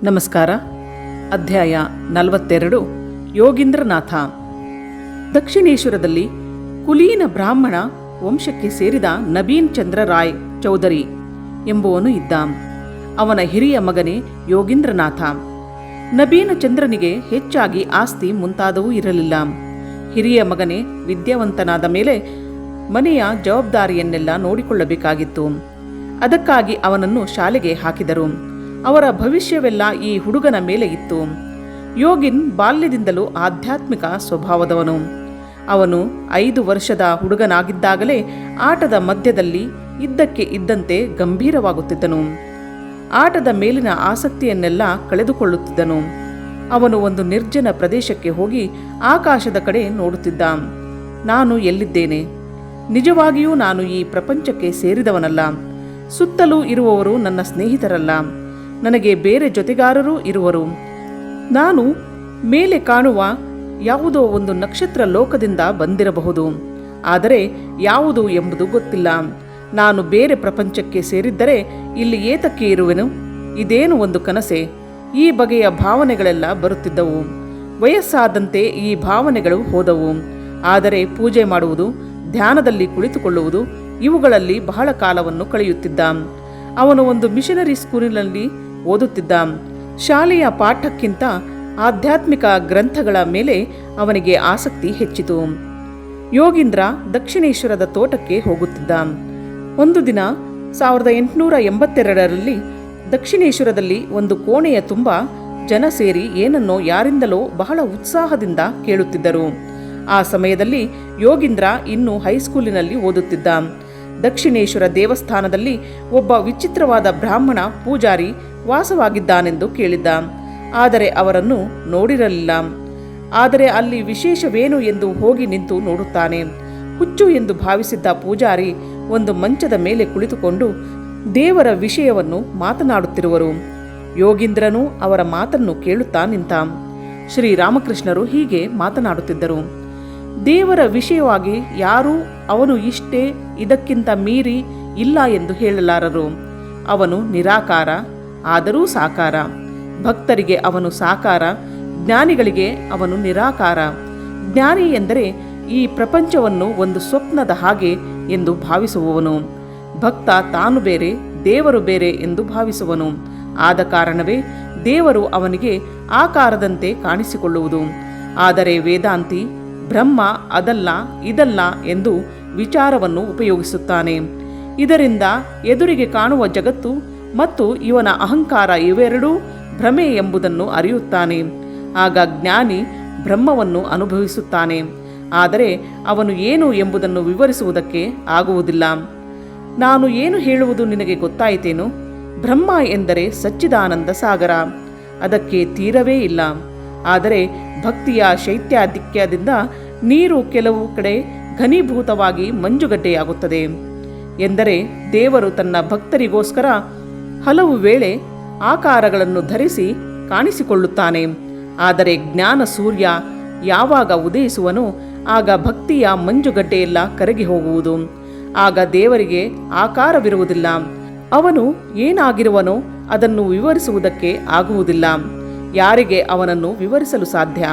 ನಮಸ್ಕಾರ. ಅಧ್ಯಾಯ 42. ಯೋಗೀಂದ್ರನಾಥ. ದಕ್ಷಿಣೇಶ್ವರದಲ್ಲಿ ಕುಲೀನ ಬ್ರಾಹ್ಮಣ ವಂಶಕ್ಕೆ ಸೇರಿದ ನಬೀನ್ ಚಂದ್ರ ರಾಯ್ ಚೌಧರಿ ಎಂಬುವನು ಇದ್ದ. ಅವನ ಹಿರಿಯ ಮಗನೇ ಯೋಗೀಂದ್ರನಾಥ. ನಬೀನ ಚಂದ್ರನಿಗೆ ಹೆಚ್ಚಾಗಿ ಆಸ್ತಿ ಮುಂತಾದವೂ ಇರಲಿಲ್ಲ. ಹಿರಿಯ ಮಗನೇ ವಿದ್ಯಾವಂತನಾದ ಮೇಲೆ ಮನೆಯ ಜವಾಬ್ದಾರಿಯನ್ನೆಲ್ಲ ನೋಡಿಕೊಳ್ಳಬೇಕಾಗಿತ್ತು. ಅದಕ್ಕಾಗಿ ಅವನನ್ನು ಶಾಲೆಗೆ ಹಾಕಿದರು. ಅವರ ಭವಿಷ್ಯವೆಲ್ಲ ಈ ಹುಡುಗನ ಮೇಲೆ ಇತ್ತು. ಯೋಗಿನ್ ಬಾಲ್ಯದಿಂದಲೂ ಆಧ್ಯಾತ್ಮಿಕ ಸ್ವಭಾವದವನು. ಅವನು 5 ವರ್ಷದ ಹುಡುಗನಾಗಿದ್ದಾಗಲೇ ಆಟದ ಮಧ್ಯದಲ್ಲಿ ಇದ್ದಕ್ಕೆ ಇದ್ದಂತೆ ಗಂಭೀರವಾಗುತ್ತಿದ್ದನು. ಆಟದ ಮೇಲಿನ ಆಸಕ್ತಿಯನ್ನೆಲ್ಲ ಕಳೆದುಕೊಳ್ಳುತ್ತಿದ್ದನು. ಅವನು ಒಂದು ನಿರ್ಜನ ಪ್ರದೇಶಕ್ಕೆ ಹೋಗಿ ಆಕಾಶದ ಕಡೆ ನೋಡುತ್ತಿದ್ದ. ನಾನು ಎಲ್ಲಿದ್ದೇನೆ? ನಿಜವಾಗಿಯೂ ನಾನು ಈ ಪ್ರಪಂಚಕ್ಕೆ ಸೇರಿದವನಲ್ಲ. ಸುತ್ತಲೂ ಇರುವವರು ನನ್ನ ಸ್ನೇಹಿತರಲ್ಲ. ನನಗೆ ಬೇರೆ ಜೊತೆಗಾರರೂ ಇರುವರು. ನಾನು ಮೇಲೆ ಕಾಣುವ ಯಾವುದೋ ಒಂದು ನಕ್ಷತ್ರ ಲೋಕದಿಂದ ಬಂದಿರಬಹುದು. ಆದರೆ ಯಾವುದು ಎಂಬುದು ಗೊತ್ತಿಲ್ಲ. ನಾನು ಬೇರೆ ಪ್ರಪಂಚಕ್ಕೆ ಸೇರಿದ್ದರೆ ಇಲ್ಲಿ ಏತಕ್ಕೆ ಇರುವೆನು? ಇದೇನು ಒಂದು ಕನಸೆ? ಈ ಬಗೆಯ ಭಾವನೆಗಳೆಲ್ಲ ಬರುತ್ತಿದ್ದವು. ವಯಸ್ಸಾದಂತೆ ಈ ಭಾವನೆಗಳು ಹೋದವು. ಆದರೆ ಪೂಜೆ ಮಾಡುವುದು, ಧ್ಯಾನದಲ್ಲಿ ಕುಳಿತುಕೊಳ್ಳುವುದು, ಇವುಗಳಲ್ಲಿ ಬಹಳ ಕಾಲವನ್ನು ಕಳೆಯುತ್ತಿದ್ದ. ಅವನು ಒಂದು ಮಿಷನರಿ ಸ್ಕೂಲಿನಲ್ಲಿ ಓದುತ್ತಿದ್ದ. ಶಾಲೆಯ ಪಾಠಕ್ಕಿಂತ ಆಧ್ಯಾತ್ಮಿಕ ಗ್ರಂಥಗಳ ಮೇಲೆ ಅವನಿಗೆ ಆಸಕ್ತಿ ಹೆಚ್ಚಿತು. ಯೋಗೀಂದ್ರ ದಕ್ಷಿಣೇಶ್ವರದ ತೋಟಕ್ಕೆ ಹೋಗುತ್ತಿದ್ದ. ಒಂದು ದಿನ 1882ರಲ್ಲಿ ದಕ್ಷಿಣೇಶ್ವರದಲ್ಲಿ ಒಂದು ಕೋಣೆಯ ತುಂಬ ಜನ ಸೇರಿ ಏನನ್ನೋ ಯಾರಿಂದಲೋ ಬಹಳ ಉತ್ಸಾಹದಿಂದ ಕೇಳುತ್ತಿದ್ದರು. ಆ ಸಮಯದಲ್ಲಿ ಯೋಗೀಂದ್ರ ಇನ್ನೂ ಹೈಸ್ಕೂಲಿನಲ್ಲಿ ಓದುತ್ತಿದ್ದ. ದಕ್ಷಿಣೇಶ್ವರ ದೇವಸ್ಥಾನದಲ್ಲಿ ಒಬ್ಬ ವಿಚಿತ್ರವಾದ ಬ್ರಾಹ್ಮಣ ಪೂಜಾರಿ ವಾಸವಾಗಿದ್ದಾನೆಂದು ಕೇಳಿದ್ದ. ಆದರೆ ಅವರನ್ನು ನೋಡಿರಲಿಲ್ಲ. ಆದರೆ ಅಲ್ಲಿ ವಿಶೇಷವೇನು ಎಂದು ಹೋಗಿ ನಿಂತು ನೋಡುತ್ತಾನೆ. ಹುಚ್ಚು ಎಂದು ಭಾವಿಸಿದ್ದ ಪೂಜಾರಿ ಒಂದು ಮಂಚದ ಮೇಲೆ ಕುಳಿತುಕೊಂಡು ದೇವರ ವಿಷಯವನ್ನು ಮಾತನಾಡುತ್ತಿರುವರು. ಯೋಗೀಂದ್ರನು ಅವರ ಮಾತನ್ನು ಕೇಳುತ್ತಾ ನಿಂತ. ಶ್ರೀರಾಮಕೃಷ್ಣರು ಹೀಗೆ ಮಾತನಾಡುತ್ತಿದ್ದರು. ದೇವರ ವಿಷಯವಾಗಿ ಯಾರೂ ಅವನು ಇಷ್ಟೇ, ಇದಕ್ಕಿಂತ ಮೀರಿ ಇಲ್ಲ ಎಂದು ಹೇಳಲಾರರು. ಅವನು ನಿರಾಕಾರ, ಆದರೂ ಸಾಕಾರ. ಭಕ್ತರಿಗೆ ಅವನು ಸಾಕಾರ, ಜ್ಞಾನಿಗಳಿಗೆ ಅವನು ನಿರಾಕಾರ. ಜ್ಞಾನಿ ಎಂದರೆ ಈ ಪ್ರಪಂಚವನ್ನು ಒಂದು ಸ್ವಪ್ನದ ಹಾಗೆ ಎಂದು ಭಾವಿಸುವವನು. ಭಕ್ತ ತಾನು ಬೇರೆ, ದೇವರು ಬೇರೆ ಎಂದು ಭಾವಿಸುವನು. ಆದ ಕಾರಣವೇ ದೇವರು ಅವನಿಗೆ ಆಕಾರದಂತೆ ಕಾಣಿಸಿಕೊಳ್ಳುವುದು. ಆದರೆ ವೇದಾಂತಿ ಬ್ರಹ್ಮ ಅದಲ್ಲ ಇದಲ್ಲ ಎಂದು ವಿಚಾರವನ್ನು ಉಪಯೋಗಿಸುತ್ತಾನೆ. ಇದರಿಂದ ಎದುರಿಗೆ ಕಾಣುವ ಜಗತ್ತು ಮತ್ತು ಇವನ ಅಹಂಕಾರ ಇವೆರಡೂ ಭ್ರಮೆ ಎಂಬುದನ್ನು ಅರಿಯುತ್ತಾನೆ. ಆಗ ಜ್ಞಾನಿ ಬ್ರಹ್ಮವನ್ನು ಅನುಭವಿಸುತ್ತಾನೆ. ಆದರೆ ಅವನು ಏನು ಎಂಬುದನ್ನು ವಿವರಿಸುವುದಕ್ಕೆ ಆಗುವುದಿಲ್ಲ. ನಾನು ಏನು ಹೇಳುವುದು ನಿನಗೆ ಗೊತ್ತಾಯಿತೇನು? ಬ್ರಹ್ಮ ಎಂದರೆ ಸಚ್ಚಿದಾನಂದ ಸಾಗರ, ಅದಕ್ಕೆ ತೀರವೇ ಇಲ್ಲ. ಆದರೆ ಭಕ್ತಿಯ ಶೈತ್ಯಾಧಿಕ್ಯದಿಂದ ನೀರು ಕೆಲವು ಕಡೆ ಘನೀಭೂತವಾಗಿ ಮಂಜುಗಡ್ಡೆಯಾಗುತ್ತದೆ. ಎಂದರೆ ದೇವರು ತನ್ನ ಭಕ್ತರಿಗೋಸ್ಕರ ಹಲವು ವೇಳೆ ಆಕಾರಗಳನ್ನು ಧರಿಸಿ ಕಾಣಿಸಿಕೊಳ್ಳುತ್ತಾನೆ. ಆದರೆ ಜ್ಞಾನ ಸೂರ್ಯ ಯಾವಾಗ ಉದಯಿಸುವನೋ ಆಗ ಭಕ್ತಿಯ ಮಂಜುಗಡ್ಡೆಯೆಲ್ಲ ಕರಗಿ ಹೋಗುವುದು. ಆಗ ದೇವರಿಗೆ ಆಕಾರವಿರುವುದಿಲ್ಲ. ಅವನು ಏನಾಗಿರುವನೋ ಅದನ್ನು ವಿವರಿಸುವುದಕ್ಕೆ ಆಗುವುದಿಲ್ಲ. ಯಾರಿಗೆ ಅವನನ್ನು ವಿವರಿಸಲು ಸಾಧ್ಯ?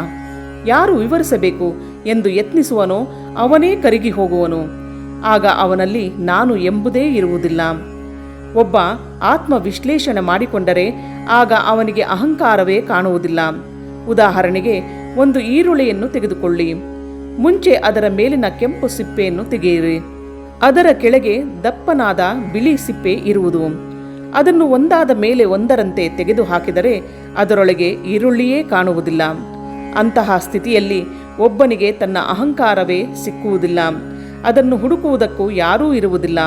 ಯಾರು ವಿವರಿಸಬೇಕು ಎಂದು ಯತ್ನಿಸುವನೋ ಅವನೇ ಕರಗಿ ಹೋಗುವನು. ಆಗ ಅವನಲ್ಲಿ ನಾನು ಎಂಬುದೇ ಇರುವುದಿಲ್ಲ. ಒಬ್ಬ ಆತ್ಮ ವಿಶ್ಲೇಷಣೆ ಮಾಡಿಕೊಂಡರೆ ಆಗ ಅವನಿಗೆ ಅಹಂಕಾರವೇ ಕಾಣುವುದಿಲ್ಲ. ಉದಾಹರಣೆಗೆ, ಒಂದು ಈರುಳ್ಳಿಯನ್ನು ತೆಗೆದುಕೊಳ್ಳಿ. ಮುಂಚೆ ಅದರ ಮೇಲಿನ ಕೆಂಪು ಸಿಪ್ಪೆಯನ್ನು ತೆಗೆಯಿರಿ. ಅದರ ಕೆಳಗೆ ದಪ್ಪನಾದ ಬಿಳಿ ಸಿಪ್ಪೆ ಇರುವುದು. ಅದನ್ನು ಒಂದಾದ ಮೇಲೆ ಒಂದರಂತೆ ತೆಗೆದು ಹಾಕಿದರೆ ಅದರೊಳಗೆ ಈರುಳ್ಳಿಯೇ ಕಾಣುವುದಿಲ್ಲ. ಅಂತಹ ಸ್ಥಿತಿಯಲ್ಲಿ ಒಬ್ಬನಿಗೆ ತನ್ನ ಅಹಂಕಾರವೇ ಸಿಕ್ಕುವುದಿಲ್ಲ. ಅದನ್ನು ಹುಡುಕುವುದಕ್ಕೂ ಯಾರೂ ಇರುವುದಿಲ್ಲ.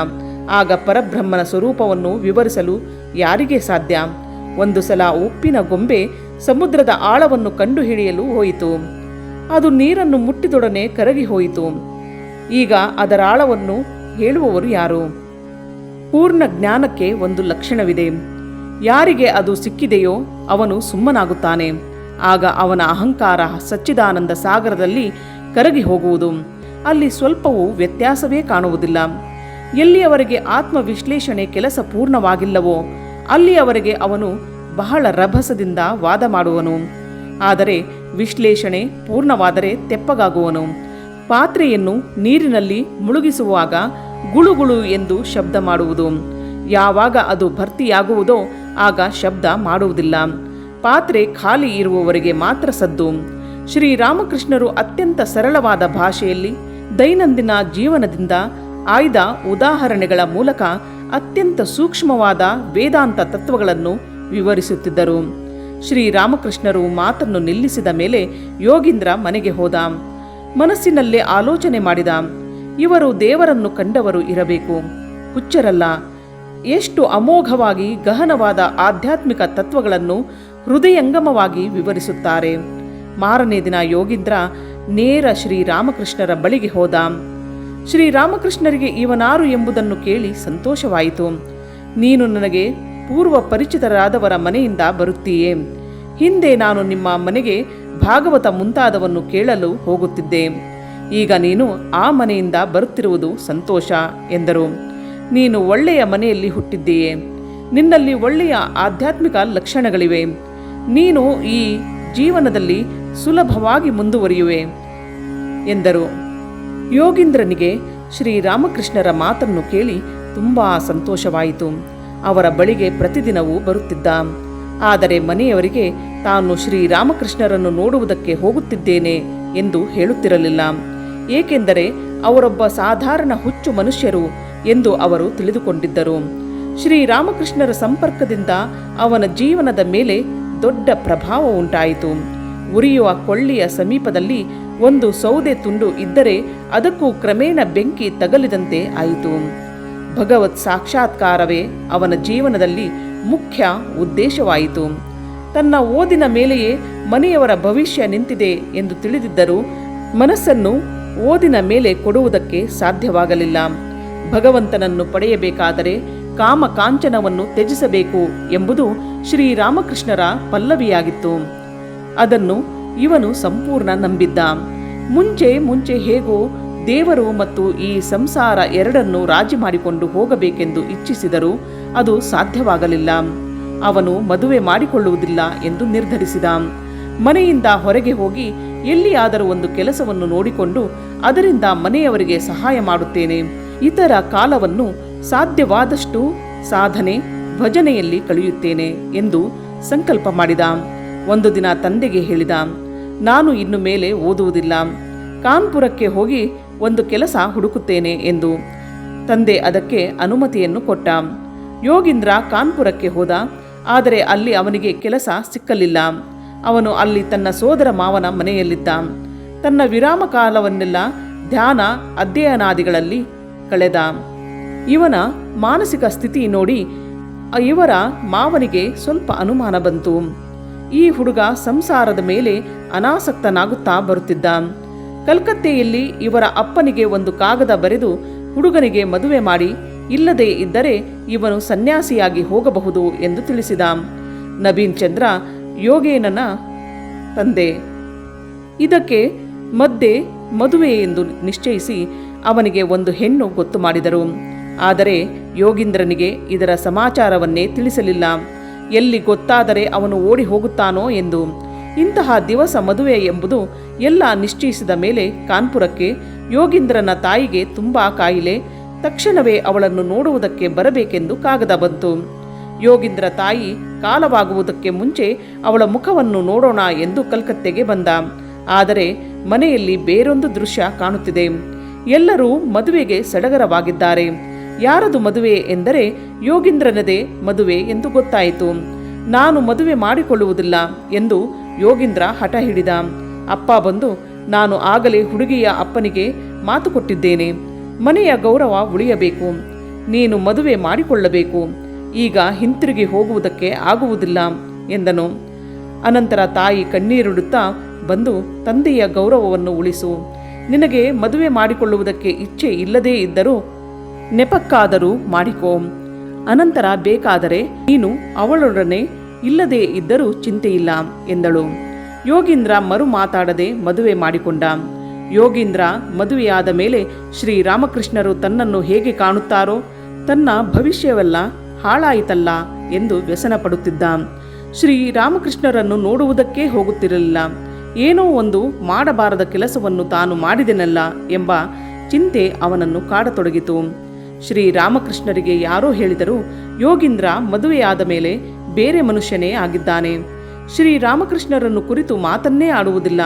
ಆಗ ಪರಬ್ರಹ್ಮನ ಸ್ವರೂಪವನ್ನು ವಿವರಿಸಲು ಯಾರಿಗೆ ಸಾಧ್ಯ? ಒಂದು ಸಲ ಉಪ್ಪಿನ ಗೊಂಬೆ ಸಮುದ್ರದ ಆಳವನ್ನು ಕಂಡುಹಿಡಿಯಲು ಹೋಯಿತು. ಅದು ನೀರನ್ನು ಮುಟ್ಟಿದೊಡನೆ ಕರಗಿ ಹೋಯಿತು. ಈಗ ಅದರ ಆಳವನ್ನು ಹೇಳುವವರು ಯಾರು? ಪೂರ್ಣ ಜ್ಞಾನಕ್ಕೆ ಒಂದು ಲಕ್ಷಣವಿದೆ. ಯಾರಿಗೆ ಅದು ಸಿಕ್ಕಿದೆಯೋ ಅವನು ಸುಮ್ಮನಾಗುತ್ತಾನೆ. ಆಗ ಅವನ ಅಹಂಕಾರ ಸಚ್ಚಿದಾನಂದ ಸಾಗರದಲ್ಲಿ ಕರಗಿ ಹೋಗುವುದು. ಅಲ್ಲಿ ಸ್ವಲ್ಪವೂ ವ್ಯತ್ಯಾಸವೇ ಕಾಣುವುದಿಲ್ಲ. ಎಲ್ಲಿಯವರೆಗೆ ಆತ್ಮ ವಿಶ್ಲೇಷಣೆ ಕೆಲಸ ಪೂರ್ಣವಾಗಿಲ್ಲವೋ ಅಲ್ಲಿಯವರೆಗೆ ಅವನು ಬಹಳ ರಭಸದಿಂದ ವಾದ ಮಾಡುವನು. ಆದರೆ ವಿಶ್ಲೇಷಣೆ ಪೂರ್ಣವಾದರೆ ತೆಪ್ಪಗಾಗುವನು. ಪಾತ್ರೆಯನ್ನು ನೀರಿನಲ್ಲಿ ಮುಳುಗಿಸುವಾಗ ಗುಳುಗುಳು ಎಂದು ಶಬ್ದ ಮಾಡುವುದು. ಯಾವಾಗ ಅದು ಭರ್ತಿಯಾಗುವುದೋ ಆಗ ಶಬ್ದ ಮಾಡುವುದಿಲ್ಲ. ಪಾತ್ರೆ ಖಾಲಿ ಇರುವವರೆಗೆ ಮಾತ್ರ ಸದ್ದು. ಶ್ರೀರಾಮಕೃಷ್ಣರು ಅತ್ಯಂತ ಸರಳವಾದ ಭಾಷೆಯಲ್ಲಿ ದೈನಂದಿನ ಜೀವನದಿಂದ ಆಯ್ದ ಉದಾಹರಣೆಗಳ ಮೂಲಕ ಅತ್ಯಂತ ಸೂಕ್ಷ್ಮವಾದ ವೇದಾಂತ ತತ್ವಗಳನ್ನು ವಿವರಿಸುತ್ತಿದ್ದರು. ಶ್ರೀರಾಮಕೃಷ್ಣರು ಮಾತನ್ನು ನಿಲ್ಲಿಸಿದ ಮೇಲೆ ಯೋಗೀಂದ್ರ ಮನೆಗೆ ಹೋದ. ಮನಸ್ಸಿನಲ್ಲೇ ಆಲೋಚನೆ ಮಾಡಿದ. ಇವರು ದೇವರನ್ನು ಕಂಡವರು ಇರಬೇಕು, ಹುಚ್ಚರಲ್ಲ. ಎಷ್ಟು ಅಮೋಘವಾಗಿ ಗಹನವಾದ ಆಧ್ಯಾತ್ಮಿಕ ತತ್ವಗಳನ್ನು ಹೃದಯಂಗಮವಾಗಿ ವಿವರಿಸುತ್ತಾರೆ. ಮಾರನೇ ದಿನ ಯೋಗೀಂದ್ರ ನೇರ ಶ್ರೀರಾಮಕೃಷ್ಣರ ಬಳಿಗೆ ಹೋದ. ಶ್ರೀರಾಮಕೃಷ್ಣರಿಗೆ ಇವನಾರು ಎಂಬುದನ್ನು ಕೇಳಿ ಸಂತೋಷವಾಯಿತು. ನೀನು ನನಗೆ ಪೂರ್ವ ಪರಿಚಿತರಾದವರ ಮನೆಯಿಂದ ಬರುತ್ತೀಯೇ? ಹಿಂದೆ ನಾನು ನಿಮ್ಮ ಮನೆಗೆ ಭಾಗವತ ಮುಂತಾದವನ್ನು ಕೇಳಲು ಹೋಗುತ್ತಿದ್ದೆ. ಈಗ ನೀನು ಆ ಮನೆಯಿಂದ ಬರುತ್ತಿರುವುದು ಸಂತೋಷ ಎಂದರು. ನೀನು ಒಳ್ಳೆಯ ಮನೆಯಲ್ಲಿ ಹುಟ್ಟಿದ್ದೀಯೆ. ನಿನ್ನಲ್ಲಿ ಒಳ್ಳೆಯ ಆಧ್ಯಾತ್ಮಿಕ ಲಕ್ಷಣಗಳಿವೆ. ನೀನು ಈ ಜೀವನದಲ್ಲಿ ಸುಲಭವಾಗಿ ಮುಂದುವರಿಯುವೆ ಎಂದರು. ಯೋಗೀಂದ್ರನಿಗೆ ಶ್ರೀರಾಮಕೃಷ್ಣರ ಮಾತನ್ನು ಕೇಳಿ ತುಂಬ ಸಂತೋಷವಾಯಿತು. ಅವರ ಬಳಿಗೆ ಪ್ರತಿದಿನವೂ ಬರುತ್ತಿದ್ದ. ಆದರೆ ಮನೆಯವರಿಗೆ ತಾನು ಶ್ರೀರಾಮಕೃಷ್ಣರನ್ನು ನೋಡುವುದಕ್ಕೆ ಹೋಗುತ್ತಿದ್ದೇನೆ ಎಂದು ಹೇಳುತ್ತಿರಲಿಲ್ಲ. ಏಕೆಂದರೆ ಅವರೊಬ್ಬ ಸಾಧಾರಣ ಹುಚ್ಚು ಮನುಷ್ಯರು ಎಂದು ಅವರು ತಿಳಿದುಕೊಂಡಿದ್ದರು. ಶ್ರೀರಾಮಕೃಷ್ಣರ ಸಂಪರ್ಕದಿಂದ ಅವನ ಜೀವನದ ಮೇಲೆ ದೊಡ್ಡ ಪ್ರಭಾವ ಉಂಟಾಯಿತು. ಉರಿಯುವ ಕೊಳ್ಳಿಯ ಸಮೀಪದಲ್ಲಿ ಒಂದು ಸೌದೆ ತುಂಡು ಇದ್ದರೆ ಅದಕ್ಕೂ ಕ್ರಮೇಣ ಬೆಂಕಿ ತಗಲಿದಂತೆ ಆಯಿತು. ಭಗವತ್ ಸಾಕ್ಷಾತ್ಕಾರವೇ ಅವನ ಜೀವನದಲ್ಲಿ ಮುಖ್ಯ ಉದ್ದೇಶವಾಯಿತು. ತನ್ನ ಓದಿನ ಮೇಲೆಯೇ ಮನೆಯವರ ಭವಿಷ್ಯ ನಿಂತಿದೆ ಎಂದು ತಿಳಿದಿದ್ದರೂ ಮನಸ್ಸನ್ನು ಓದಿನ ಮೇಲೆ ಕೊಡುವುದಕ್ಕೆ ಸಾಧ್ಯವಾಗಲಿಲ್ಲ. ಭಗವಂತನನ್ನು ಪಡೆಯಬೇಕಾದರೆ ಕಾಮ ಕಾಂಚನವನ್ನು ತ್ಯಜಿಸಬೇಕು ಎಂಬುದು ಶ್ರೀರಾಮಕೃಷ್ಣರ ಪಲ್ಲವಿಯಾಗಿತ್ತು. ಅದನ್ನು ಇವನು ಸಂಪೂರ್ಣ ನಂಬಿದ್ದ. ಮುಂಚೆ ಹೇಗೋ ದೇವರು ಮತ್ತು ಈ ಸಂಸಾರ ಎರಡನ್ನು ರಾಜಿ ಮಾಡಿಕೊಂಡು ಹೋಗಬೇಕೆಂದು ಇಚ್ಛಿಸಿದರೂ ಅದು ಸಾಧ್ಯವಾಗಲಿಲ್ಲ. ಅವನು ಮದುವೆ ಮಾಡಿಕೊಳ್ಳುವುದಿಲ್ಲ ಎಂದು ನಿರ್ಧರಿಸಿದ. ಮನೆಯಿಂದ ಹೊರಗೆ ಹೋಗಿ ಎಲ್ಲಿಯಾದರೂ ಒಂದು ಕೆಲಸವನ್ನು ನೋಡಿಕೊಂಡು ಅದರಿಂದ ಮನೆಯವರಿಗೆ ಸಹಾಯ ಮಾಡುತ್ತೇನೆ. ಇತರ ಕಾಲವನ್ನು ಸಾಧ್ಯವಾದಷ್ಟು ಸಾಧನೆ ಭಜನೆಯಲ್ಲಿ ಕಳೆಯುತ್ತೇನೆ ಎಂದು ಸಂಕಲ್ಪ ಮಾಡಿದ. ಒಂದು ದಿನ ತಂದೆಗೆ ಹೇಳಿದ, ನಾನು ಇನ್ನು ಮೇಲೆ ಓದುವುದಿಲ್ಲ, ಕಾನ್ಪುರಕ್ಕೆ ಹೋಗಿ ಒಂದು ಕೆಲಸ ಹುಡುಕುತ್ತೇನೆ ಎಂದು. ತಂದೆ ಅದಕ್ಕೆ ಅನುಮತಿಯನ್ನು ಕೊಟ್ಟ. ಯೋಗೀಂದ್ರ ಕಾನ್ಪುರಕ್ಕೆ ಹೋದ. ಆದರೆ ಅಲ್ಲಿ ಅವನಿಗೆ ಕೆಲಸ ಸಿಕ್ಕಲಿಲ್ಲ. ಅವನು ಅಲ್ಲಿ ತನ್ನ ಸೋದರ ಮಾವನ ಮನೆಯಲ್ಲಿದ್ದ. ತನ್ನ ವಿರಾಮ ಕಾಲವನ್ನೆಲ್ಲ ಧ್ಯಾನ ಅಧ್ಯಯನಾದಿಗಳಲ್ಲಿ ಕಳೆದ. ಇವನ ಮಾನಸಿಕ ಸ್ಥಿತಿ ನೋಡಿ ಇವರ ಮಾವನಿಗೆ ಸ್ವಲ್ಪ ಅನುಮಾನ ಬಂತು. ಈ ಹುಡುಗ ಸಂಸಾರದ ಮೇಲೆ ಅನಾಸಕ್ತನಾಗುತ್ತಾ ಬರುತ್ತಿದ್ದ. ಕಲ್ಕತ್ತೆಯಲ್ಲಿ ಇವರ ಅಪ್ಪನಿಗೆ ಒಂದು ಕಾಗದ ಬರೆದು ಹುಡುಗನಿಗೆ ಮದುವೆ ಮಾಡಿ, ಇಲ್ಲದೇ ಇದ್ದರೆ ಇವನು ಸನ್ಯಾಸಿಯಾಗಿ ಹೋಗಬಹುದು ಎಂದು ತಿಳಿಸಿದ. ನಬೀನ್ ಚಂದ್ರ ಯೋಗೇನನ ತಂದೆ. ಇದಕ್ಕೆ ಮಧ್ಯೆ ಮದುವೆ ಎಂದು ನಿಶ್ಚಯಿಸಿ ಅವನಿಗೆ ಒಂದು ಹೆಣ್ಣು ಗೊತ್ತು ಮಾಡಿದರು. ಆದರೆ ಯೋಗೀಂದ್ರನಿಗೆ ಇದರ ಸಮಾಚಾರವನ್ನೇ ತಿಳಿಸಲಿಲ್ಲ. ಎಲ್ಲಿ ಗೊತ್ತಾದರೆ ಅವನು ಓಡಿ ಹೋಗುತ್ತಾನೋ ಎಂದು. ಇಂತಹ ದಿವಸ ಮದುವೆ ಎಂಬುದು ಎಲ್ಲ ನಿಶ್ಚಯಿಸಿದ ಮೇಲೆ ಕಾನ್ಪುರಕ್ಕೆ ಯೋಗೀಂದ್ರನ ತಾಯಿಗೆ ತುಂಬ ಕಾಯಿಲೆ. ತಕ್ಷಣವೇ ಅವಳನ್ನು ನೋಡುವುದಕ್ಕೆ ಬರಬೇಕೆಂದು ಕಾಗದ ಬಂತು. ಯೋಗೀಂದ್ರ ತಾಯಿ ಕಾಲವಾಗುವುದಕ್ಕೆ ಮುಂಚೆ ಅವಳ ಮುಖವನ್ನು ನೋಡೋಣ ಎಂದು ಕಲ್ಕತ್ತೆಗೆ ಬಂದ. ಆದರೆ ಮನೆಯಲ್ಲಿ ಬೇರೊಂದು ದೃಶ್ಯ ಕಾಣುತ್ತಿದೆ. ಎಲ್ಲರೂ ಮದುವೆಗೆ ಸಡಗರವಾಗಿದ್ದಾರೆ. ಯಾರದು ಮದುವೆ ಎಂದರೆ ಯೋಗೀಂದ್ರನದೇ ಮದುವೆ ಎಂದು ಗೊತ್ತಾಯಿತು. ನಾನು ಮದುವೆ ಮಾಡಿಕೊಳ್ಳುವುದಿಲ್ಲ ಎಂದು ಯೋಗೀಂದ್ರ ಹಠ ಹಿಡಿದ. ಅಪ್ಪ ಬಂದು, ನಾನು ಆಗಲೇ ಹುಡುಗಿಯ ಅಪ್ಪನಿಗೆ ಮಾತು ಕೊಟ್ಟಿದ್ದೇನೆ. ಮನೆಯ ಗೌರವ ಉಳಿಯಬೇಕು. ನೀನು ಮದುವೆ ಮಾಡಿಕೊಳ್ಳಬೇಕು. ಈಗ ಹಿಂತಿರುಗಿ ಹೋಗುವುದಕ್ಕೆ ಆಗುವುದಿಲ್ಲ ಎಂದನು. ಅನಂತರ ತಾಯಿ ಕಣ್ಣೀರಿಡುತ್ತಾ ಬಂದು, ತಂದೆಯ ಗೌರವವನ್ನು ಉಳಿಸು. ನಿನಗೆ ಮದುವೆ ಮಾಡಿಕೊಳ್ಳುವುದಕ್ಕೆ ಇಚ್ಛೆ ಇಲ್ಲದೇ ಇದ್ದರೂ ನೆಪಕ್ಕಾದರೂ ಮಾಡಿಕೋ. ಅನಂತರ ಬೇಕಾದರೆ ನೀನು ಅವಳೊಡನೆ ಇಲ್ಲದೇ ಇದ್ದರೂ ಚಿಂತೆಯಿಲ್ಲ ಎಂದಳು. ಯೋಗೀಂದ್ರ ಮರು ಮಾತಾಡದೆ ಮದುವೆ ಮಾಡಿಕೊಂಡ. ಯೋಗೀಂದ್ರ ಮದುವೆಯಾದ ಮೇಲೆ ಶ್ರೀರಾಮಕೃಷ್ಣರು ತನ್ನನ್ನು ಹೇಗೆ ಕಾಣುತ್ತಾರೋ, ತನ್ನ ಭವಿಷ್ಯವೆಲ್ಲ ಹಾಳಾಯಿತಲ್ಲ ಎಂದು ವ್ಯಸನ ಪಡುತ್ತಿದ್ದ. ಶ್ರೀರಾಮಕೃಷ್ಣರನ್ನು ನೋಡುವುದಕ್ಕೇ ಹೋಗುತ್ತಿರಲಿಲ್ಲ. ಏನೋ ಒಂದು ಮಾಡಬಾರದ ಕೆಲಸವನ್ನು ತಾನು ಮಾಡಿದೆನಲ್ಲ ಎಂಬ ಚಿಂತೆ ಅವನನ್ನು ಕಾಡತೊಡಗಿತು. ಶ್ರೀರಾಮಕೃಷ್ಣರಿಗೆ ಯಾರೋ ಹೇಳಿದರು, ಯೋಗೀಂದ್ರ ಮದುವೆಯಾದ ಮೇಲೆ ಬೇರೆ ಮನುಷ್ಯನೇ ಆಗಿದ್ದಾನೆ. ಶ್ರೀರಾಮಕೃಷ್ಣರನ್ನು ಕುರಿತು ಮಾತನ್ನೇ ಆಡುವುದಿಲ್ಲ,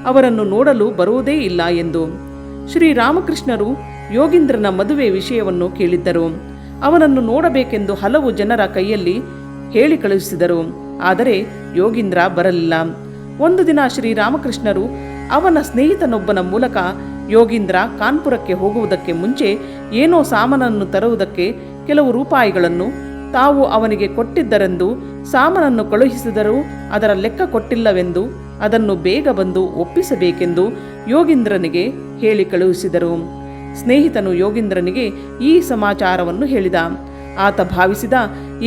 ಅವರನ್ನು ನೋಡಲು ಬರುವುದೇ ಇಲ್ಲ ಎಂದು. ಶ್ರೀರಾಮಕೃಷ್ಣರು ಯೋಗೀಂದ್ರನ ಮದುವೆ ವಿಷಯವನ್ನು ಕೇಳಿದ್ದರು. ಅವನನ್ನು ನೋಡಬೇಕೆಂದು ಹಲವು ಜನರ ಕೈಯಲ್ಲಿ ಹೇಳಿ ಕಳುಹಿಸಿದರು. ಆದರೆ ಯೋಗೀಂದ್ರ ಬರಲಿಲ್ಲ. ಒಂದು ದಿನ ಶ್ರೀರಾಮಕೃಷ್ಣರು ಅವನ ಸ್ನೇಹಿತನೊಬ್ಬನ ಮೂಲಕ ಯೋಗೀಂದ್ರ ಕಾನ್ಪುರಕ್ಕೆ ಹೋಗುವುದಕ್ಕೆ ಮುಂಚೆ ಏನೋ ಸಾಮಾನನ್ನು ತರುವುದಕ್ಕೆ ಕೆಲವು ರೂಪಾಯಿಗಳನ್ನು ತಾವು ಅವನಿಗೆ ಕೊಟ್ಟಿದ್ದರೆಂದು, ಸಾಮಾನನ್ನು ಕಳುಹಿಸಿದರೂ ಅದರ ಲೆಕ್ಕ ಕೊಟ್ಟಿಲ್ಲವೆಂದು, ಅದನ್ನು ಬೇಗ ಬಂದು ಒಪ್ಪಿಸಬೇಕೆಂದು ಯೋಗೀಂದ್ರನಿಗೆ ಹೇಳಿ ಕಳುಹಿಸಿದರು. ಸ್ನೇಹಿತನು ಯೋಗೀಂದ್ರನಿಗೆ ಈ ಸಮಾಚಾರವನ್ನು ಹೇಳಿದ. ಆತ ಭಾವಿಸಿದ,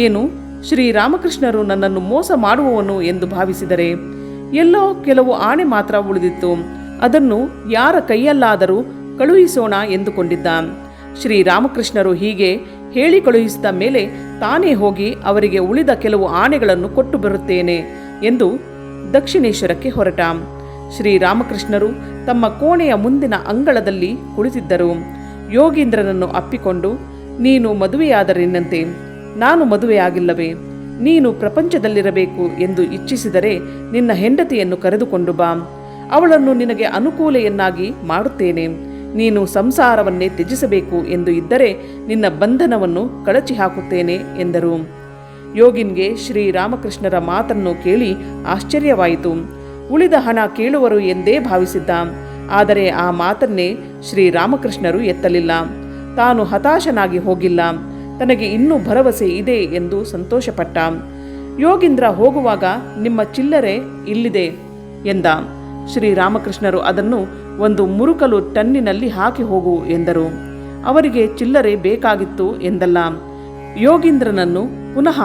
ಏನು ಶ್ರೀರಾಮಕೃಷ್ಣರು ನನ್ನನ್ನು ಮೋಸ ಮಾಡುವವನು ಎಂದು ಭಾವಿಸಿದರೆ ಎಲ್ಲೋ ಕೆಲವು ಆಣೆ ಮಾತ್ರ ಉಳಿದಿತ್ತು. ಅದನ್ನು ಯಾರ ಕೈಯಲ್ಲಾದರೂ ಕಳುಹಿಸೋಣ ಎಂದುಕೊಂಡಿದ್ದ. ಶ್ರೀರಾಮಕೃಷ್ಣರು ಹೀಗೆ ಹೇಳಿ ಕಳುಹಿಸಿದ ಮೇಲೆ ತಾನೇ ಹೋಗಿ ಅವರಿಗೆ ಉಳಿದ ಕೆಲವು ಆಣೆಗಳನ್ನು ಕೊಟ್ಟು ಬರುತ್ತೇನೆ ಎಂದು ದಕ್ಷಿಣೇಶ್ವರಕ್ಕೆ ಹೊರಟ. ಶ್ರೀರಾಮಕೃಷ್ಣರು ತಮ್ಮ ಕೋಣೆಯ ಮುಂದಿನ ಅಂಗಳದಲ್ಲಿ ಕುಳಿತಿದ್ದರು. ಯೋಗೀಂದ್ರನನ್ನು ಅಪ್ಪಿಕೊಂಡು, ನೀನು ಮದುವೆಯಾದರೇನಂತೆ, ನಾನು ಮದುವೆಯಾಗಿಲ್ಲವೇ? ನೀನು ಪ್ರಪಂಚದಲ್ಲಿರಬೇಕು ಎಂದು ಇಚ್ಛಿಸಿದರೆ ನಿನ್ನ ಹೆಂಡತಿಯನ್ನು ಕರೆದುಕೊಂಡು ಬಾ, ಅವಳನ್ನು ನಿನಗೆ ಅನುಕೂಲೆಯನ್ನಾಗಿ ಮಾಡುತ್ತೇನೆ. ನೀನು ಸಂಸಾರವನ್ನೇ ತ್ಯಜಿಸಬೇಕು ಎಂದು ಇದ್ದರೆ ನಿನ್ನ ಬಂಧನವನ್ನು ಕಳಚಿ ಹಾಕುತ್ತೇನೆ ಎಂದರು. ಯೋಗಿನ್ಗೆ ಶ್ರೀರಾಮಕೃಷ್ಣರ ಮಾತನ್ನು ಕೇಳಿ ಆಶ್ಚರ್ಯವಾಯಿತು. ಉಳಿದ ಹಣ ಕೇಳುವರು ಎಂದೇ ಭಾವಿಸಿದ್ದ. ಆದರೆ ಆ ಮಾತನ್ನೇ ಶ್ರೀರಾಮಕೃಷ್ಣರು ಎತ್ತಲಿಲ್ಲ. ತಾನು ಹತಾಶನಾಗಿ ಹೋಗಿಲ್ಲ, ತನಗೆ ಇನ್ನೂ ಭರವಸೆ ಇದೆ ಎಂದು ಸಂತೋಷಪಟ್ಟ. ಯೋಗೀಂದ್ರ ಹೋಗುವಾಗ ನಿಮ್ಮ ಚಿಲ್ಲರೆ ಇಲ್ಲಿದೆ ಎಂದ. ಶ್ರೀರಾಮಕೃಷ್ಣರು ಅದನ್ನು ಒಂದು ಮುರುಕಲು ಟನ್ನಿನಲ್ಲಿ ಹಾಕಿ ಹೋಗು ಎಂದರು. ಅವರಿಗೆ ಚಿಲ್ಲರೆ ಬೇಕಾಗಿತ್ತು ಎಂದಲ್ಲ, ಯೋಗೀಂದ್ರನನ್ನು ಪುನಃ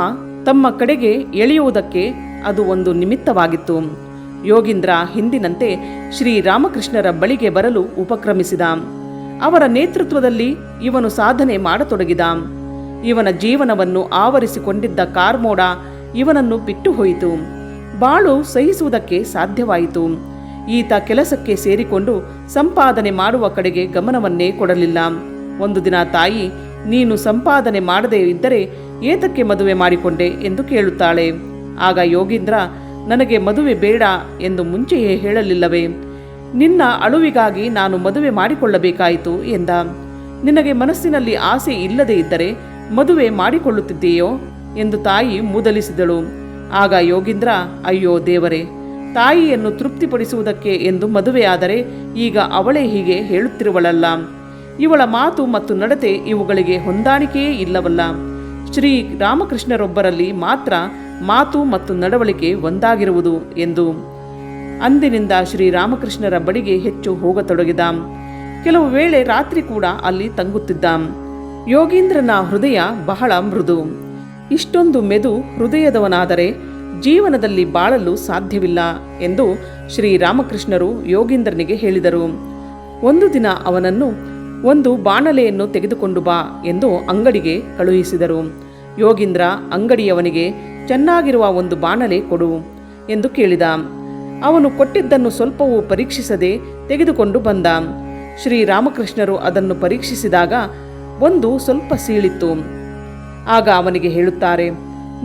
ತಮ್ಮ ಕಡೆಗೆ ಎಳೆಯುವುದಕ್ಕೆ ಅದು ಒಂದು ನಿಮಿತ್ತವಾಗಿತ್ತು. ಯೋಗೀಂದ್ರ ಹಿಂದಿನಂತೆ ಶ್ರೀರಾಮಕೃಷ್ಣರ ಬಳಿಗೆ ಬರಲು ಉಪಕ್ರಮಿಸಿದ. ಅವರ ನೇತೃತ್ವದಲ್ಲಿ ಇವನು ಸಾಧನೆ ಮಾಡತೊಡಗಿದ. ಇವನ ಜೀವನವನ್ನು ಆವರಿಸಿಕೊಂಡಿದ್ದ ಕಾರ್ಮೋಡ ಇವನನ್ನು ಬಿಟ್ಟು ಹೋಯಿತು. ಬಾಳು ಸಹಿಸುವುದಕ್ಕೆ ಸಾಧ್ಯವಾಯಿತು. ಈತ ಕೆಲಸಕ್ಕೆ ಸೇರಿಕೊಂಡು ಸಂಪಾದನೆ ಮಾಡುವ ಕಡೆಗೆ ಗಮನವನ್ನೇ ಕೊಡಲಿಲ್ಲ. ಒಂದು ದಿನ ತಾಯಿ, ನೀನು ಸಂಪಾದನೆ ಮಾಡದೇ ಇದ್ದರೆ ಏತಕ್ಕೆ ಮದುವೆ ಮಾಡಿಕೊಂಡೆ ಎಂದು ಕೇಳುತ್ತಾಳೆ. ಆಗ ಯೋಗೀಂದ್ರ, ನನಗೆ ಮದುವೆ ಬೇಡ ಎಂದು ಮುಂಚೆಯೇ ಹೇಳಲಿಲ್ಲವೇ? ನಿನ್ನ ಅಳುವಿಗಾಗಿ ನಾನು ಮದುವೆ ಮಾಡಿಕೊಳ್ಳಬೇಕಾಯಿತು ಎಂದ. ನಿನಗೆ ಮನಸ್ಸಿನಲ್ಲಿ ಆಸೆ ಇಲ್ಲದೇ ಇದ್ದರೆ ಮದುವೆ ಮಾಡಿಕೊಳ್ಳುತ್ತಿದ್ದೀಯೋ ಎಂದು ತಾಯಿ ಮೂದಲಿಸಿದಳು. ಆಗ ಯೋಗೀಂದ್ರ, ಅಯ್ಯೋ ದೇವರೇ, ತಾಯಿಯನ್ನು ತೃಪ್ತಿಪಡಿಸುವುದಕ್ಕೆ ಎಂದು ಮದುವೆಯಾದರೆ ಈಗ ಅವಳೇ ಹೀಗೆ ಹೇಳುತ್ತಿರುವಳಲ್ಲ. ಇವಳ ಮಾತು ಮತ್ತು ನಡತೆ ಇವುಗಳಿಗೆ ಹೊಂದಾಣಿಕೆಯೇ ಇಲ್ಲವಲ್ಲ. ಶ್ರೀ ರಾಮಕೃಷ್ಣರೊಬ್ಬರಲ್ಲಿ ಮಾತ್ರ ಮಾತು ಮತ್ತು ನಡವಳಿಕೆ ಒಂದಾಗಿರುವುದು ಎಂದು. ಅಂದಿನಿಂದ ಶ್ರೀರಾಮಕೃಷ್ಣರ ಬಳಿಗೆ ಹೆಚ್ಚು ಹೋಗತೊಡಗಿದ. ಕೆಲವು ವೇಳೆ ರಾತ್ರಿ ಕೂಡ ಅಲ್ಲಿ ತಂಗುತ್ತಿದ್ದ. ಯೋಗೀಂದ್ರನ ಹೃದಯ ಬಹಳ ಮೃದು. ಇಷ್ಟೊಂದು ಮೆದು ಹೃದಯದವನಾದರೆ ಜೀವನದಲ್ಲಿ ಬಾಳಲು ಸಾಧ್ಯವಿಲ್ಲ ಎಂದು ಶ್ರೀರಾಮಕೃಷ್ಣರು ಯೋಗೀಂದ್ರನಿಗೆ ಹೇಳಿದರು. ಒಂದು ದಿನ ಅವನನ್ನು ಒಂದು ಬಾಣಲೆಯನ್ನು ತೆಗೆದುಕೊಂಡು ಬಾ ಎಂದು ಅಂಗಡಿಗೆ ಕಳುಹಿಸಿದರು. ಯೋಗೀಂದ್ರ ಅಂಗಡಿಯವನಿಗೆ ಚೆನ್ನಾಗಿರುವ ಒಂದು ಬಾಣಲೆ ಕೊಡು ಎಂದು ಕೇಳಿದ. ಅವನು ಕೊಟ್ಟಿದ್ದನ್ನು ಸ್ವಲ್ಪವೂ ಪರೀಕ್ಷಿಸದೆ ತೆಗೆದುಕೊಂಡು ಬಂದ. ಶ್ರೀರಾಮಕೃಷ್ಣರು ಅದನ್ನು ಪರೀಕ್ಷಿಸಿದಾಗ ಒಂದು ಸ್ವಲ್ಪ ಸೀಳಿತ್ತು. ಆಗ ಅವನಿಗೆ ಹೇಳುತ್ತಾರೆ,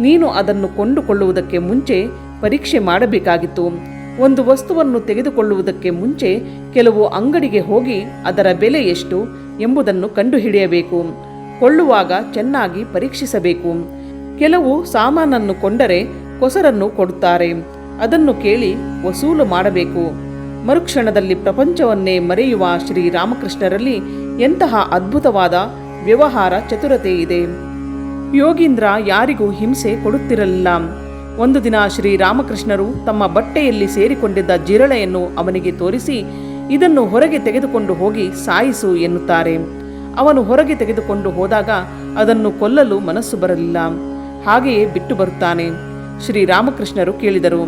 ನೀನು ಅದನ್ನು ಕೊಂಡುಕೊಳ್ಳುವುದಕ್ಕೆ ಮುಂಚೆ ಪರೀಕ್ಷೆ ಮಾಡಬೇಕಾಗಿತ್ತು. ಒಂದು ವಸ್ತುವನ್ನು ತೆಗೆದುಕೊಳ್ಳುವುದಕ್ಕೆ ಮುಂಚೆ ಕೆಲವು ಅಂಗಡಿಗೆ ಹೋಗಿ ಅದರ ಬೆಲೆ ಎಷ್ಟು ಎಂಬುದನ್ನು ಕಂಡುಹಿಡಿಯಬೇಕು. ಕೊಳ್ಳುವಾಗ ಚೆನ್ನಾಗಿ ಪರೀಕ್ಷಿಸಬೇಕು. ಕೆಲವು ಸಾಮಾನನ್ನು ಕೊಂಡರೆ ಕೊಸರನ್ನು ಕೊಡುತ್ತಾರೆ, ಅದನ್ನು ಕೇಳಿ ವಸೂಲು ಮಾಡಬೇಕು. ಮರುಕ್ಷಣದಲ್ಲಿ ಪ್ರಪಂಚವನ್ನೇ ಮರೆಯುವ ಶ್ರೀರಾಮಕೃಷ್ಣರಲ್ಲಿ ಎಂತಹ ಅದ್ಭುತವಾದ ವ್ಯವಹಾರ ಚತುರತೆ ಇದೆ. ಯೋಗೀಂದ್ರ ಯಾರಿಗೂ ಹಿಂಸೆ ಕೊಡುತ್ತಿರಲಿಲ್ಲ. ಒಂದು ದಿನ ಶ್ರೀರಾಮಕೃಷ್ಣರು ತಮ್ಮ ಬಟ್ಟೆಯಲ್ಲಿ ಸೇರಿಕೊಂಡಿದ್ದ ಜಿರಳೆಯನ್ನು ಅವನಿಗೆ ತೋರಿಸಿ, ಇದನ್ನು ಹೊರಗೆ ತೆಗೆದುಕೊಂಡು ಹೋಗಿ ಸಾಯಿಸು ಎನ್ನುತ್ತಾರೆ. ಅವನು ಹೊರಗೆ ತೆಗೆದುಕೊಂಡು ಹೋದಾಗ ಅದನ್ನು ಕೊಲ್ಲಲು ಮನಸ್ಸು ಬರಲಿಲ್ಲ. ಹಾಗೆಯೇ ಬಿಟ್ಟು ಬರುತ್ತಾನೆ. ಶ್ರೀರಾಮಕೃಷ್ಣರು ಕೇಳಿದರು,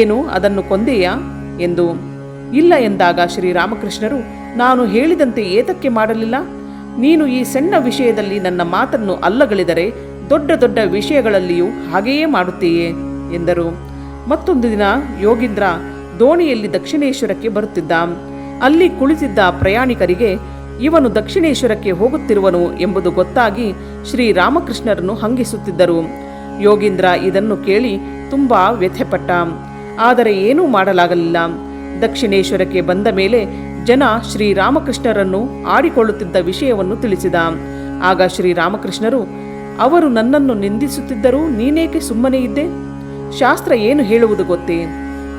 ಏನು ಅದನ್ನು ಕೊಂದೆಯಾ ಎಂದು. ಇಲ್ಲ ಎಂದಾಗ ಶ್ರೀರಾಮಕೃಷ್ಣರು, ನಾನು ಹೇಳಿದಂತೆ ಏತಕ್ಕೆ ಮಾಡಲಿಲ್ಲ? ನೀನು ಈ ಸಣ್ಣ ವಿಷಯದಲ್ಲಿ ನನ್ನ ಮಾತನ್ನು ಅಲ್ಲಗಳೆದರೆ ದೊಡ್ಡ ದೊಡ್ಡ ವಿಷಯಗಳಲ್ಲಿಯೂ ಹಾಗೆಯೇ ಮಾಡುತ್ತೀಯೇ ಎಂದರು. ಮತ್ತೊಂದು ದಿನ ಯೋಗೀಂದ್ರ ದೋಣಿಯಲ್ಲಿ ದಕ್ಷಿಣೇಶ್ವರಕ್ಕೆ ಬರುತ್ತಿದ್ದ. ಅಲ್ಲಿ ಕುಳಿತಿದ್ದ ಪ್ರಯಾಣಿಕರಿಗೆ ಇವನು ದಕ್ಷಿಣೇಶ್ವರಕ್ಕೆ ಹೋಗುತ್ತಿರುವನು ಎಂಬುದು ಗೊತ್ತಾಗಿ ಶ್ರೀರಾಮಕೃಷ್ಣರನ್ನು ಹಂಗಿಸುತ್ತಿದ್ದರು. ಯೋಗೀಂದ್ರ ಇದನ್ನು ಕೇಳಿ ತುಂಬ ವ್ಯಥೆಪಟ್ಟ. ಆದರೆ ಏನೂ ಮಾಡಲಾಗಲಿಲ್ಲ. ದಕ್ಷಿಣೇಶ್ವರಕ್ಕೆ ಬಂದ ಮೇಲೆ ಜನ ಶ್ರೀರಾಮಕೃಷ್ಣರನ್ನು ಆಡಿಕೊಳ್ಳುತ್ತಿದ್ದ ವಿಷಯವನ್ನು ತಿಳಿಸಿದ. ಆಗ ಶ್ರೀರಾಮಕೃಷ್ಣರು, ಅವರು ನನ್ನನ್ನು ನಿಂದಿಸುತ್ತಿದ್ದರೂ ನೀನೇಕೆ ಸುಮ್ಮನೆ ಇದ್ದೆ? ಶಾಸ್ತ್ರ ಏನು ಹೇಳುವುದು ಗೊತ್ತೇ?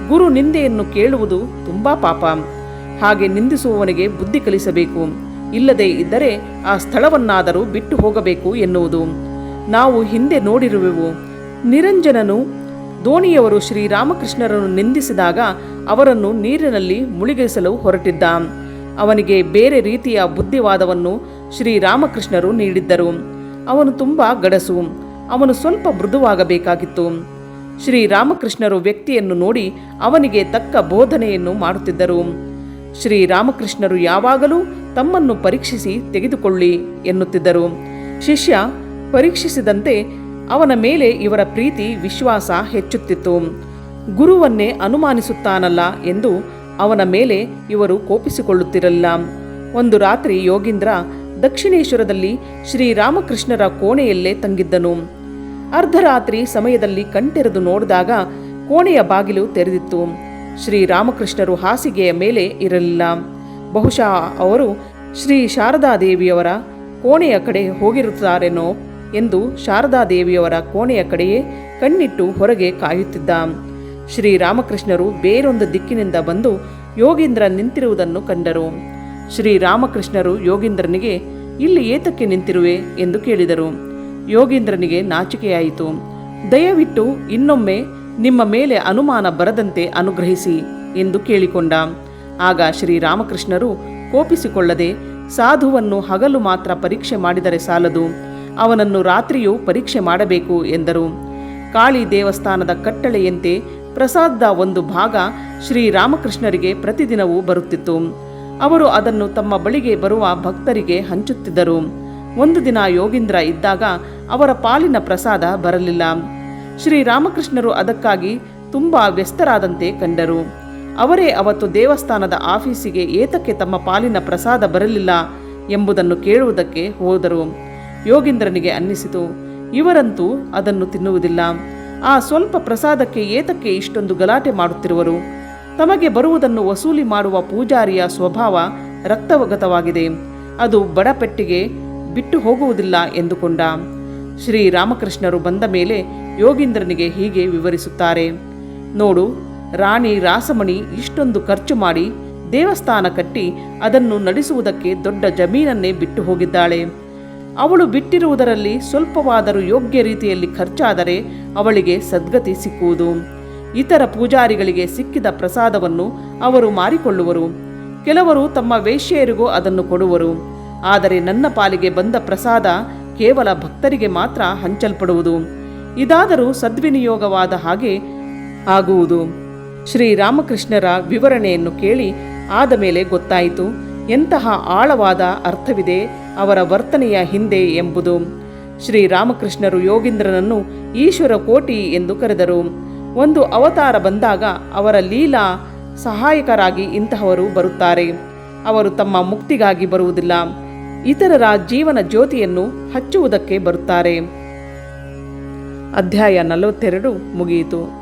ಗುರು ನಿಂದೆಯನ್ನು ಕೇಳುವುದು ತುಂಬ ಪಾಪ. ಹಾಗೆ ನಿಂದಿಸುವವನಿಗೆ ಬುದ್ಧಿ ಕಲಿಸಬೇಕು. ಇಲ್ಲದೇ ಇದ್ದರೆ ಆ ಸ್ಥಳವನ್ನಾದರೂ ಬಿಟ್ಟು ಹೋಗಬೇಕು ಎನ್ನುವುದು. ನಾವು ಹಿಂದೆ ನೋಡಿರುವೆವು. ನಿರಂಜನನು ದೋಣಿಯವರು ಶ್ರೀರಾಮಕೃಷ್ಣರನ್ನು ನಿಂದಿಸಿದಾಗ ಅವರನ್ನು ನೀರಿನಲ್ಲಿ ಮುಳುಗಿಸಲು ಹೊರಟಿದ್ದ. ಅವನಿಗೆ ಬೇರೆ ರೀತಿಯ ಬುದ್ಧಿವಾದವನ್ನು ಶ್ರೀರಾಮಕೃಷ್ಣರು ನೀಡಿದ್ದರು. ಅವನು ತುಂಬ ಗಡಸು. ಅವನು ಸ್ವಲ್ಪ ಮೃದುವಾಗಬೇಕಾಗಿತ್ತು. ಶ್ರೀರಾಮಕೃಷ್ಣರು ವ್ಯಕ್ತಿಯನ್ನು ನೋಡಿ ಅವನಿಗೆ ತಕ್ಕ ಬೋಧನೆಯನ್ನು ಮಾಡುತ್ತಿದ್ದರು. ಶ್ರೀರಾಮಕೃಷ್ಣರು ಯಾವಾಗಲೂ ತಮ್ಮನ್ನು ಪರೀಕ್ಷಿಸಿ ತೆಗೆದುಕೊಳ್ಳಿ ಎನ್ನುತ್ತಿದ್ದರು. ಶಿಷ್ಯ ಪರೀಕ್ಷಿಸಿದಂತೆ ಅವನ ಮೇಲೆ ಇವರ ಪ್ರೀತಿ ವಿಶ್ವಾಸ ಹೆಚ್ಚುತ್ತಿತ್ತು. ಗುರುವನ್ನೇ ಅನುಮಾನಿಸುತ್ತಾನಲ್ಲ ಎಂದು ಅವನ ಮೇಲೆ ಇವರು ಕೋಪಿಸಿಕೊಳ್ಳುತ್ತಿರಲಿಲ್ಲ. ಒಂದು ರಾತ್ರಿ ಯೋಗೀಂದ್ರ ದಕ್ಷಿಣೇಶ್ವರದಲ್ಲಿ ಶ್ರೀರಾಮಕೃಷ್ಣರ ಕೋಣೆಯಲ್ಲೇ ತಂಗಿದ್ದನು. ಅರ್ಧರಾತ್ರಿ ಸಮಯದಲ್ಲಿ ಕಣ್ತೆರೆದು ನೋಡಿದಾಗ ಕೋಣೆಯ ಬಾಗಿಲು ತೆರೆದಿತ್ತು. ಶ್ರೀರಾಮಕೃಷ್ಣರು ಹಾಸಿಗೆಯ ಮೇಲೆ ಇರಲಿಲ್ಲ. ಬಹುಶಃ ಅವರು ಶ್ರೀ ಶಾರದಾದೇವಿಯವರ ಕೋಣೆಯ ಕಡೆ ಹೋಗಿರುತ್ತಾರೇನೋ ಎಂದು ಶಾರದಾದೇವಿಯವರ ಕೋಣೆಯ ಕಡೆಯೇ ಕಣ್ಣಿಟ್ಟು ಹೊರಗೆ ಕಾಯುತ್ತಿದ್ದ. ಶ್ರೀರಾಮಕೃಷ್ಣರು ಬೇರೊಂದು ದಿಕ್ಕಿನಿಂದ ಬಂದು ಯೋಗೀಂದ್ರ ನಿಂತಿರುವುದನ್ನು ಕಂಡರು. ಶ್ರೀರಾಮಕೃಷ್ಣರು ಯೋಗೀಂದ್ರನಿಗೆ, ಇಲ್ಲಿ ಏತಕ್ಕೆ ನಿಂತಿರುವೆ ಎಂದು ಕೇಳಿದರು. ಯೋಗೀಂದ್ರನಿಗೆ ನಾಚಿಕೆಯಾಯಿತು. ದಯವಿಟ್ಟು ಇನ್ನೊಮ್ಮೆ ನಿಮ್ಮ ಮೇಲೆ ಅನುಮಾನ ಬರದಂತೆ ಅನುಗ್ರಹಿಸಿ ಎಂದು ಕೇಳಿಕೊಂಡ. ಆಗ ಶ್ರೀರಾಮಕೃಷ್ಣರು ಕೋಪಿಸಿಕೊಳ್ಳದೆ, ಸಾಧುವನ್ನು ಹಗಲು ಮಾತ್ರ ಪರೀಕ್ಷೆ ಮಾಡಿದರೆ ಸಾಲದು, ಅವನನ್ನು ರಾತ್ರಿಯೂ ಪರೀಕ್ಷೆ ಮಾಡಬೇಕು ಎಂದರು. ಕಾಳಿ ದೇವಸ್ಥಾನದ ಕಟ್ಟಳೆಯಂತೆ ಪ್ರಸಾದದ ಒಂದು ಭಾಗ ಶ್ರೀರಾಮಕೃಷ್ಣರಿಗೆ ಪ್ರತಿದಿನವೂ ಬರುತ್ತಿತ್ತು. ಅವರು ಅದನ್ನು ತಮ್ಮ ಬಳಿಗೆ ಬರುವ ಭಕ್ತರಿಗೆ ಹಂಚುತ್ತಿದ್ದರು. ಒಂದು ದಿನ ಯೋಗೀಂದ್ರ ಇದ್ದಾಗ ಅವರ ಪಾಲಿನ ಪ್ರಸಾದ ಬರಲಿಲ್ಲ. ಶ್ರೀರಾಮಕೃಷ್ಣರು ಅದಕ್ಕಾಗಿ ತುಂಬ ವ್ಯಸ್ತರಾದಂತೆ ಕಂಡರು. ಅವರೇ ಅವತ್ತು ದೇವಸ್ಥಾನದ ಆಫೀಸಿಗೆ ಏತಕ್ಕೆ ತಮ್ಮ ಪಾಲಿನ ಪ್ರಸಾದ ಬರಲಿಲ್ಲ ಎಂಬುದನ್ನು ಕೇಳುವುದಕ್ಕೆ ಹೋದರು. ಯೋಗೀಂದ್ರನಿಗೆ ಅನ್ನಿಸಿತು, ಇವರಂತೂ ಅದನ್ನು ತಿನ್ನುವುದಿಲ್ಲ. ಆ ಸ್ವಲ್ಪ ಪ್ರಸಾದಕ್ಕೆ ಏತಕ್ಕೆ ಇಷ್ಟೊಂದು ಗಲಾಟೆ ಮಾಡುತ್ತಿರುವರು? ತಮಗೆ ಬರುವುದನ್ನು ವಸೂಲಿ ಮಾಡುವ ಪೂಜಾರಿಯ ಸ್ವಭಾವ ರಕ್ತವಗತವಾಗಿದೆ. ಅದು ಬಡಪೆಟ್ಟಿಗೆ ಬಿಟ್ಟು ಹೋಗುವುದಿಲ್ಲ ಎಂದುಕೊಂಡ. ಶ್ರೀರಾಮಕೃಷ್ಣರು ಬಂದ ಮೇಲೆ ಯೋಗೀಂದ್ರನಿಗೆ ಹೀಗೆ ವಿವರಿಸುತ್ತಾರೆ. ನೋಡು, ರಾಣಿ ರಾಸಮಣಿ ಇಷ್ಟೊಂದು ಖರ್ಚು ಮಾಡಿ ದೇವಸ್ಥಾನ ಕಟ್ಟಿ ಅದನ್ನು ನಡೆಸುವುದಕ್ಕೆ ದೊಡ್ಡ ಜಮೀನನ್ನೇ ಬಿಟ್ಟು ಹೋಗಿದ್ದಾಳೆ. ಅವಳು ಬಿಟ್ಟಿರುವುದರಲ್ಲಿ ಸ್ವಲ್ಪವಾದರೂ ಯೋಗ್ಯ ರೀತಿಯಲ್ಲಿ ಖರ್ಚಾದರೆ ಅವಳಿಗೆ ಸದ್ಗತಿ ಸಿಕ್ಕುವುದು. ಇತರ ಪೂಜಾರಿಗಳಿಗೆ ಸಿಕ್ಕಿದ ಪ್ರಸಾದವನ್ನು ಅವರು ಮಾರಿಕೊಳ್ಳುವರು. ಕೆಲವರು ತಮ್ಮ ವೇಶ್ಯೆಯರಿಗೂ ಅದನ್ನು ಕೊಡುವರು. ಆದರೆ ನನ್ನ ಪಾಲಿಗೆ ಬಂದ ಪ್ರಸಾದ ಕೇವಲ ಭಕ್ತರಿಗೆ ಮಾತ್ರ ಹಂಚಲ್ಪಡುವುದು. ಇದಾದರೂ ಸದ್ವಿನಿಯೋಗವಾದ ಹಾಗೆ ಆಗುವುದು. ಶ್ರೀರಾಮಕೃಷ್ಣರ ವಿವರಣೆಯನ್ನು ಕೇಳಿ ಆದ ಮೇಲೆ ಗೊತ್ತಾಯಿತು ಎಂತಹ ಆಳವಾದ ಅರ್ಥವಿದೆ ಅವರ ವರ್ತನೆಯ ಹಿಂದೆ ಎಂಬುದು. ಶ್ರೀರಾಮಕೃಷ್ಣರು ಯೋಗೀಂದ್ರನನ್ನು ಈಶ್ವರ ಕೋಟಿ ಎಂದು ಕರೆದರು. ಒಂದು ಅವತಾರ ಬಂದಾಗ ಅವರ ಲೀಲಾ ಸಹಾಯಕರಾಗಿ ಇಂತಹವರು ಬರುತ್ತಾರೆ. ಅವರು ತಮ್ಮ ಮುಕ್ತಿಗಾಗಿ ಬರುವುದಿಲ್ಲ, ಇತರರ ಜೀವನ ಜ್ಯೋತಿಯನ್ನು ಹಚ್ಚುವುದಕ್ಕೆ ಬರುತ್ತಾರೆ. ಅಧ್ಯಾಯ 42 ಮುಗಿಯಿತು.